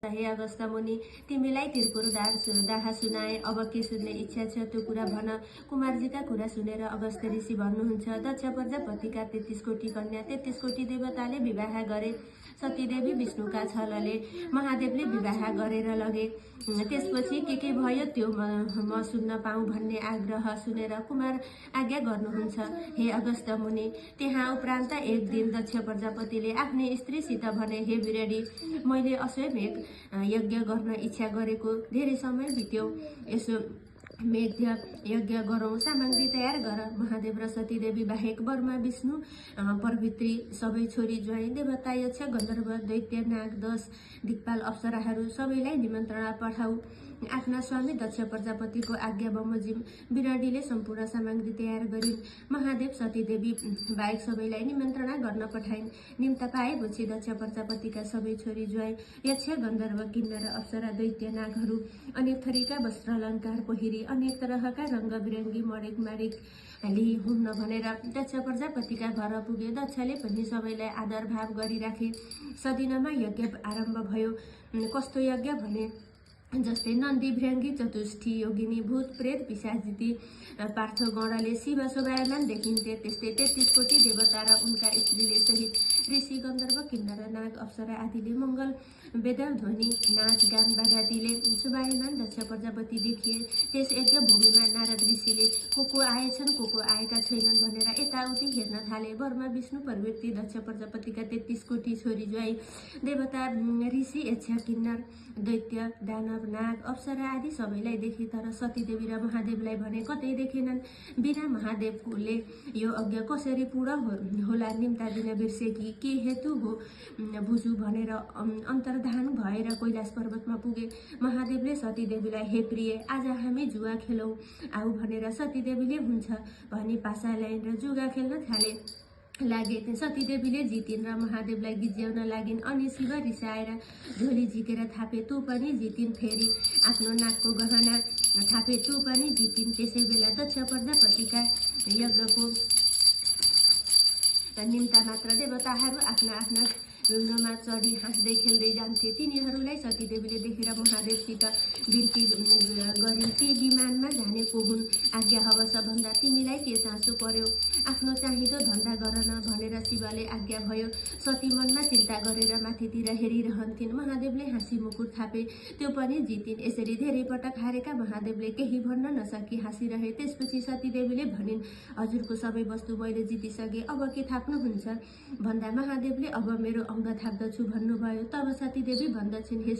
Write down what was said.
हे अगस्त मुनि, तिमीलाई त्रिपुर दाहा सुनाए, अब के सुन्ने इच्छा छ त्यो कुरा भन। कुमारजीका कुरा सुनेर अगस्त ऋषि भन्नुहुन्छ, दक्ष प्रजापतिका 33 कोटी कन्या 33 कोटी देवताले विवाह गरे। सतीदेवी विष्णुका छलले महादेवले विवाह गरेर लगे। त्यसपछि के भयो त्यो म सुन्न पाऊँ भन्ने आग्रह सुनेर कुमार आज्ञा गर्नुहुन्छ हे अगस्त मुनि। त्यहाँ उपरान्त एक दिन दक्ष प्रजापतिले आफ्नी स्त्रीसित भने, हे बिरडी, मैले अश्वमेध यज्ञ गर्न इच्छा गरेको धेरै समय बित्यो। यसो मेघ यज्ञ गरौँ, सामग्री तयार गर। महादेव र सतीदेवी बाहेक ब्रह्मा विष्णु प्रभृति सबै छोरी ज्वाइँ देवता यक्ष गन्धर्व दैत्य नाग 10 दिक्पाल अप्सराहरू सबैलाई निमन्त्रणा पठाऊ। आफ्ना स्वामी दक्ष प्रजापतिको आज्ञा बमोजिम बिराडीले सम्पूर्ण सामग्री तयार गरिन्। महादेव सतीदेवी बाहेक सबैलाई निमन्त्रणा गर्न पठाइन्। निम्ता पाएपछि दक्ष प्रजापतिका सबै छोरी ज्वाइँ यक्ष गन्धर्व किन्नर अप्सरा दैत्य नागहरू अनेक थरीका वस्त्र अलङ्कार पहिरी अनेक तरहका रङ्ग बिरङ्गी मणिक माणिक लिई हुन्न भनेर दक्ष प्रजापतिका घर पुगे। दक्षले पनि सबैलाई आदर भाव गरिराखे। सदिनमा यज्ञ आरम्भ भयो। कस्तो यज्ञ भने, जस्तै नन्दी भृङ्गी चतुष्ठी योगिनी भूत प्रेत पिशाचिती पार्थ गणले शिव शोभायमान देखिन्थे, त्यस्तै 33 कोटी देवता र उनका स्त्रीले सहित ऋषि गन्धर्व किन्नर नाग अप्सरा आदिले मङ्गल वेद ध्वनि नाच गान बारातीले शोभायमान दक्ष प्रजापति देखिए। त्यस यज्ञ भूमिमा नारद ऋषिले को आएछन् को आएका छैनन् भनेर यताउति हेर्न थाले। ब्रह्मा विष्णु प्रवृत्ति दक्ष प्रजापतिका 33 कोटी छोरी ज्वाइँ देवता ऋषि यक्ष किन्नर दैत्य दानव नाग अप्सरा आदि सबैलाई देखे, तर सतीदेवी र महादेवलाई भने कतै देखेनन्। बिना महादेवले यो यज्ञ कसरी पूर्ण होला, निम्ता दिन बिर्सेकी के हेतु हो बुझु भनेर अन्तर्धान भएर कैलाश पर्वतमा पुगे। महादेवले सतीदेवीलाई, हे प्रिय, आज हामी जुवा खेलौँ आऊ भनेर सतीदेवीले हुन्छ भनी पासा ल्याइन् र जुगा खेल्न लागे। सतीदेवीले जितिन् र महादेवलाई गिज्याउन लागिन्। अनि शिव रिसाएर झोली झिकेर थापे, तँ पनि जितिन्। फेरि आफ्नो नाकको गहना थापे, तँ पनि जितिन्। त्यसै बेला दक्ष प्रजापतिका यज्ञको निम्ता मात्र देवताहरू आफ्ना आफ्ना ढुङ्गामा चढी हाँस्दै खेल्दै जान्थे। तिनीहरूलाई सतीदेवीले देखेर महादेवसित बिन्ती गरिन्, ती विमानमा जाने को हुन्, आज्ञा हवस भन्दा तिमीलाई के चासो पर्यो, आफ्नो चाहिँदो धन्दा गर न भनेर शिवले आज्ञा भयो। सती मनमा चिन्ता गरेर माथितिर हेरिरहन्थिन्। महादेवले हाँसी मुकुट थापे, त्यो पनि जितिन्। यसरी धेरै पटक हारेका महादेवले केही भन्न नसकी हाँसिरहे। त्यसपछि सतीदेवीले भनिन्, हजुरको सबै वस्तु मैले जितिसके, अब के थाप्नुहुन्छ भन्दा महादेवले अब मेरो अङ्ग थाप्दछु भन्नुभयो। तब सतीदेवी भन्दछिन्, हे